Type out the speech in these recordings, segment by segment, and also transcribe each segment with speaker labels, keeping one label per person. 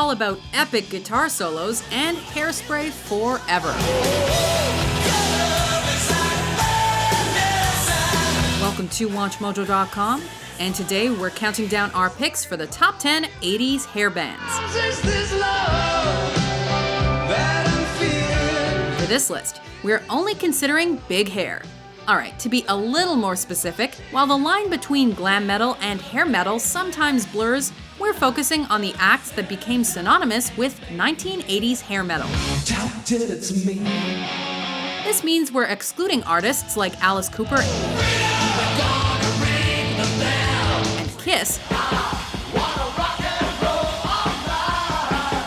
Speaker 1: all about epic guitar solos and hairspray forever. Welcome to WatchMojo.com, and today we're counting down our picks for the top 10 80s hair bands. For this list, we're only considering big hair. Alright, to be a little more specific, while the line between glam metal and hair metal sometimes blurs, we're focusing on the acts that became synonymous with 1980s hair metal. This means we're excluding artists like Alice Cooper and Kiss,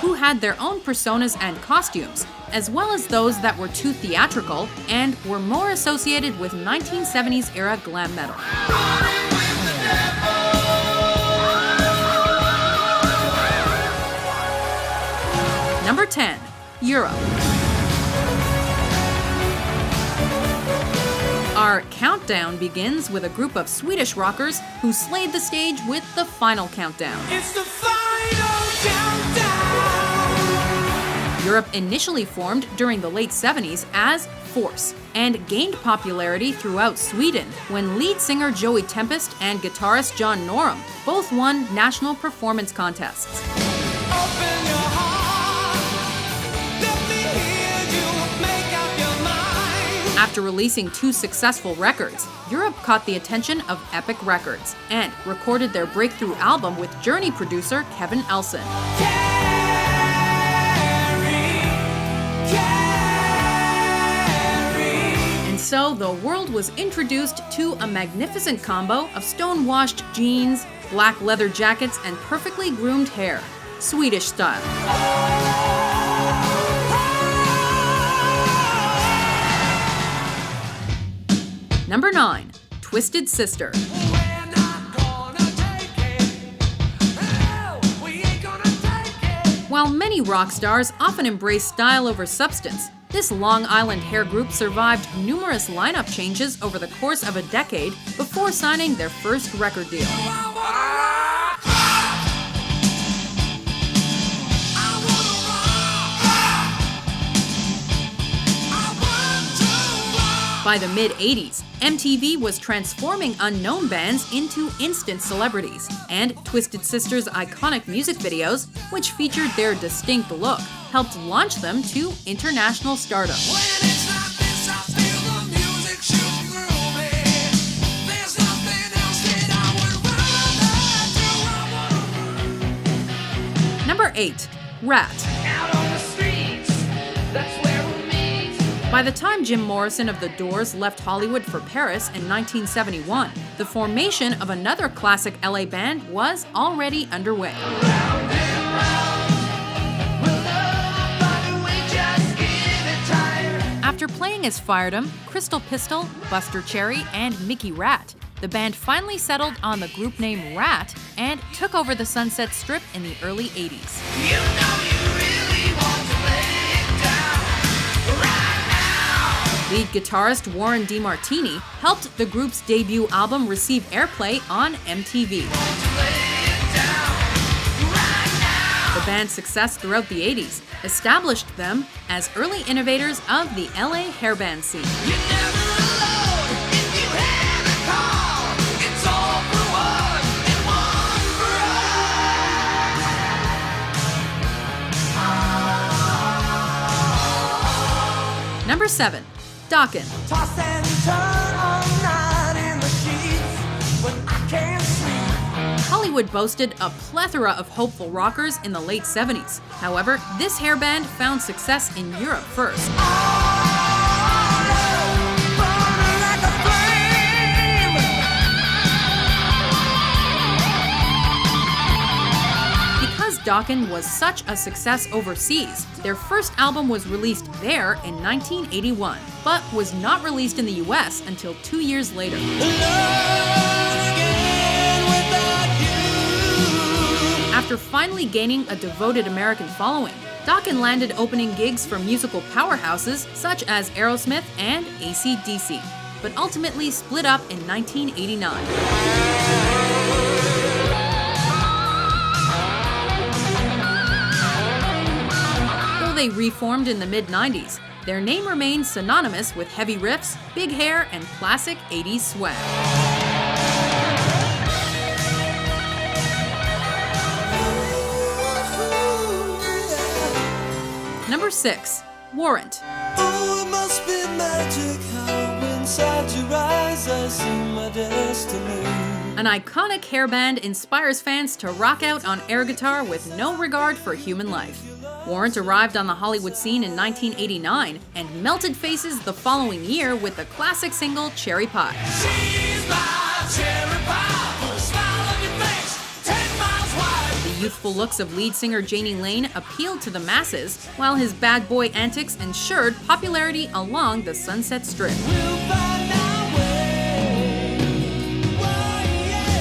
Speaker 1: who had their own personas and costumes, as well as those that were too theatrical and were more associated with 1970s era glam metal. Number 10, Europe. Our countdown begins with a group of Swedish rockers who slayed the stage with the final countdown.
Speaker 2: It's the final countdown.
Speaker 1: Europe initially formed during the late 70s as Force and gained popularity throughout Sweden when lead singer Joey Tempest and guitarist John Norum both won national performance contests.
Speaker 2: Open your heart. Let me hear you make up your mind.
Speaker 1: After releasing 2 successful records, Europe caught the attention of Epic Records and recorded their breakthrough album with Journey producer Kevin Elson. So the world was introduced to a magnificent combo of stone-washed jeans, black leather jackets, and perfectly groomed hair, Swedish style. Number 9, Twisted Sister. While many rock stars often embrace style over substance, this Long Island hair group survived numerous lineup changes over the course of a decade before signing their first record deal. By the mid-80s, MTV was transforming unknown bands into instant celebrities, and Twisted Sister's iconic music videos, which featured their distinct look, helped launch them to international stardom. Number 8, Ratt. By the time Jim Morrison of The Doors left Hollywood for Paris in 1971, the formation of another classic LA band was already underway. After playing as Firedom, Crystal Pistol, Buster Cherry, and Mickey Ratt, the band finally settled on the group name Ratt and took over the Sunset Strip in the early 80s. Lead guitarist Warren DeMartini helped the group's debut album receive airplay on MTV. The band's success throughout the 80s established them as early innovators of the LA hairband scene. Number 7, Dokken.
Speaker 2: Toss and turn all night in the sheets when I can't sleep.
Speaker 1: Hollywood boasted a plethora of hopeful rockers in the late 70s. However, this hairband found success in Europe first. Because Dokken was such a success overseas, their first album was released there in 1981, but was not released in the US until 2 years later. After finally gaining a devoted American following, Dokken landed opening gigs for musical powerhouses such as Aerosmith and AC/DC, but ultimately split up in 1989. they reformed in the mid-90s, their name remains synonymous with heavy riffs, big hair, and classic 80s swag. Number 6. Warrant.
Speaker 2: Oh, it must be magic how inside your eyes I see my destiny.
Speaker 1: An iconic hair band inspires fans to rock out on air guitar with no regard for human life. Warrant arrived on the Hollywood scene in 1989 and melted faces the following year with the classic single Cherry Pie.
Speaker 2: She's my cherry pie, put a smile on your face, 10 miles wide.
Speaker 1: The youthful looks of lead singer Janie Lane appealed to the masses, while his bad boy antics ensured popularity along the Sunset Strip.
Speaker 2: We'll find our way. Why, yeah.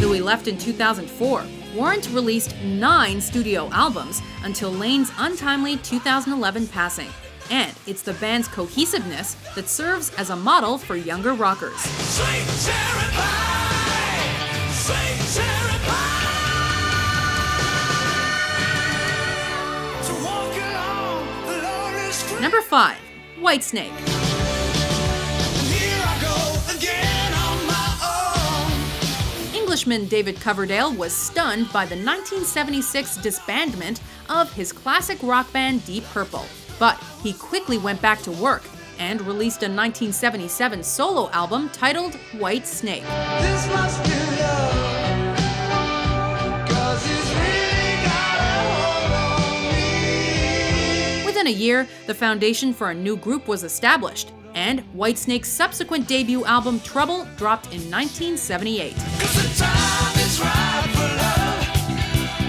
Speaker 1: Though he left in 2004, Warrant released 9 studio albums until Lane's untimely 2011 passing. And it's the band's cohesiveness that serves as a model for younger rockers.
Speaker 2: Sweet cherry pie, sweet cherry pie. To walk along the lonely street.
Speaker 1: Number 5. Whitesnake.
Speaker 2: Here I go again on my own.
Speaker 1: Englishman David Coverdale was stunned by the 1976 disbandment of his classic rock band Deep Purple. But he quickly went back to work and released a 1977 solo album titled Whitesnake.
Speaker 2: This must be love, 'cause it's really got a hold on me.
Speaker 1: Within a year, the foundation for a new group was established, and Whitesnake's subsequent debut album Trouble dropped in 1978.
Speaker 2: 'Cause the time is right for love.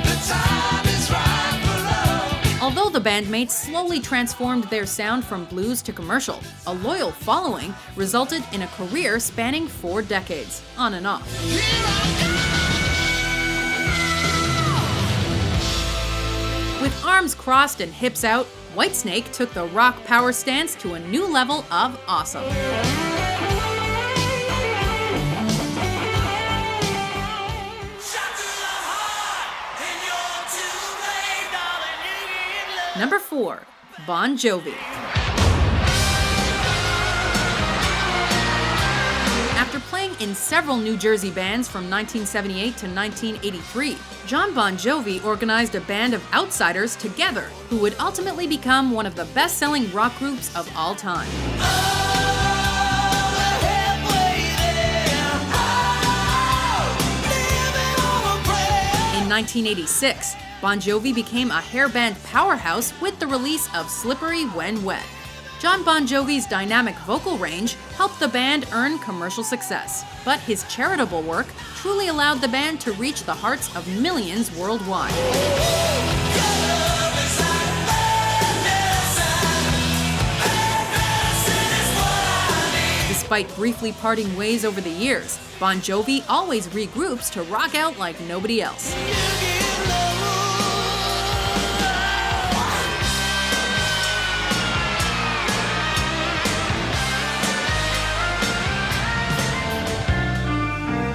Speaker 2: The time is right for love.
Speaker 1: Although the bandmates slowly transformed their sound from blues to commercial, a loyal following resulted in a career spanning 4 decades, on and off.
Speaker 2: Here I
Speaker 1: With arms crossed and hips out, Whitesnake took the rock power stance to a new level of awesome. Number 4. Bon Jovi. After playing in several New Jersey bands from 1978 to 1983, Jon Bon Jovi organized a band of outsiders together who would ultimately become one of the best-selling rock groups of all time. In 1986, Bon Jovi became a hair band powerhouse with the release of Slippery When Wet. Jon Bon Jovi's dynamic vocal range helped the band earn commercial success, but his charitable work truly allowed the band to reach the hearts of millions worldwide. Despite briefly parting ways over the years, Bon Jovi always regroups to rock out like nobody else.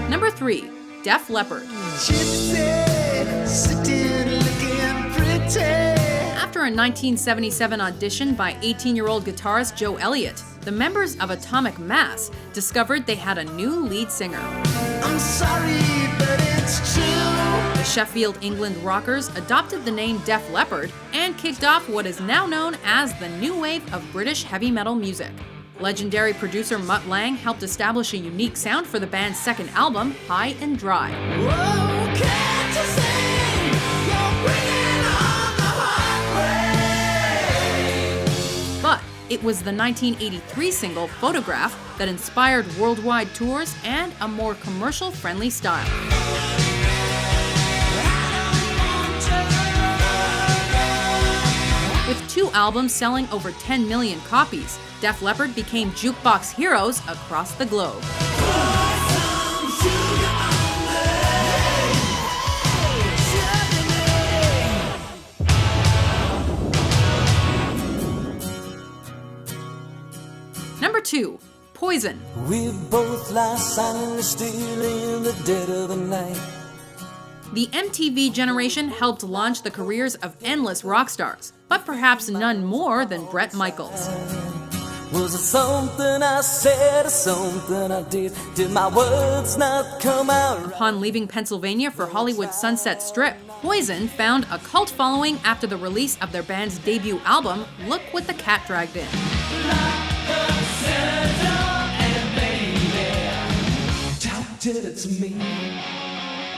Speaker 1: Number 3. Def Leppard. After a 1977 audition by 18-year-old guitarist Joe Elliott, the members of Atomic Mass discovered they had a new lead singer.
Speaker 2: I'm sorry, but it's true.
Speaker 1: The Sheffield, England rockers adopted the name Def Leppard and kicked off what is now known as the new wave of British heavy metal music. Legendary producer Mutt Lange helped establish a unique sound for the band's second album, High and Dry.
Speaker 2: Whoa, can't you see? You're bringing on the heartbreak.
Speaker 1: But it was the 1983 single Photograph that inspired worldwide tours and a more commercial-friendly style. With 2 albums selling over 10 million copies, Def Leppard became jukebox heroes across the globe. Number 2. Poison.
Speaker 2: We both lie silently still in the dead of the night.
Speaker 1: The MTV generation helped launch the careers of endless rock stars, but perhaps none more than Bret Michaels.
Speaker 3: Was it something I said or something I did? Did my words not come out?
Speaker 1: Upon leaving Pennsylvania for Hollywood's Sunset Strip, Poison found a cult following after the release of their band's debut album, Look What the Cat Dragged In.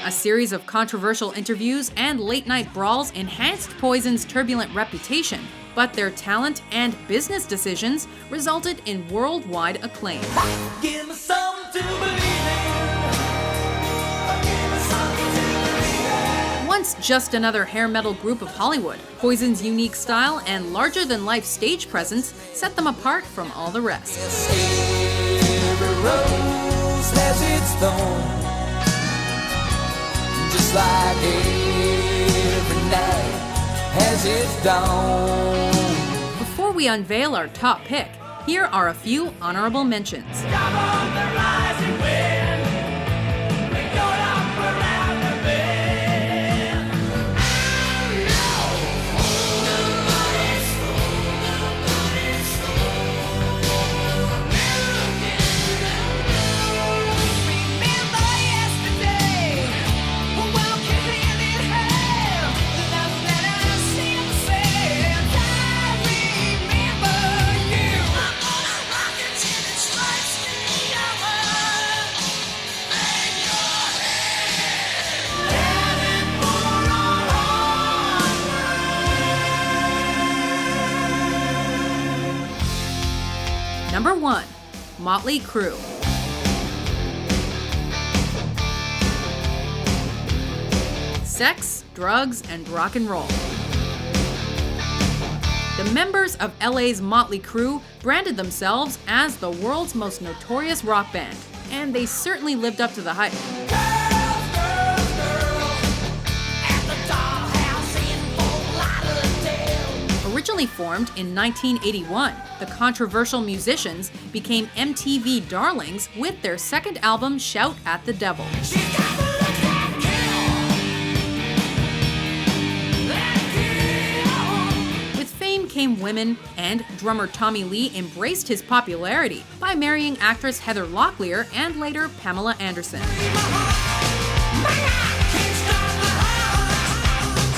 Speaker 1: A series of controversial interviews and late-night brawls enhanced Poison's turbulent reputation, but their talent and business decisions resulted in worldwide acclaim.
Speaker 3: Give me something to believe in.
Speaker 1: Once just another hair metal group of Hollywood, Poison's unique style and larger-than-life stage presence set them apart from all the rest.
Speaker 3: Every rose has its thorn, just like every night has its dawn.
Speaker 1: Before we unveil our top pick, here are a few honorable mentions.
Speaker 2: Stop on the rising wind. We go up around the bend. Remember yesterday, walking hand in hand. The love that I seem to say. I remember you. I'm gonna rock it till it strikes me down. Bang your head. Heading for a run.
Speaker 1: Number 1. Mötley Crüe. Sex, drugs, and rock and roll. The members of LA's Mötley Crüe branded themselves as the world's most notorious rock band, and they certainly lived up to the hype. Originally formed in 1981, the controversial musicians became MTV darlings with their second album, Shout at the Devil. With fame came women, and drummer Tommy Lee embraced his popularity by marrying actress Heather Locklear and later Pamela Anderson.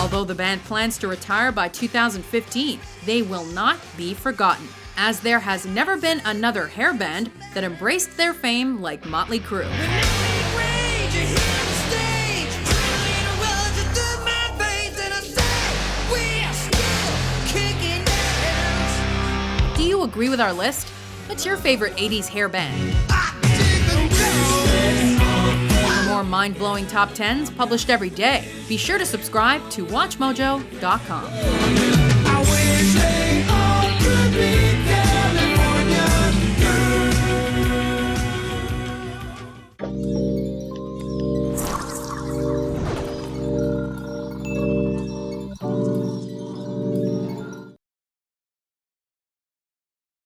Speaker 1: Although the band plans to retire by 2015, they will not be forgotten, as there has never been another hair band that embraced their fame like Mötley Crüe. Do you agree with our list? What's your favorite 80s hair band? For more mind-blowing top 10s published every day, be sure to subscribe to WatchMojo.com.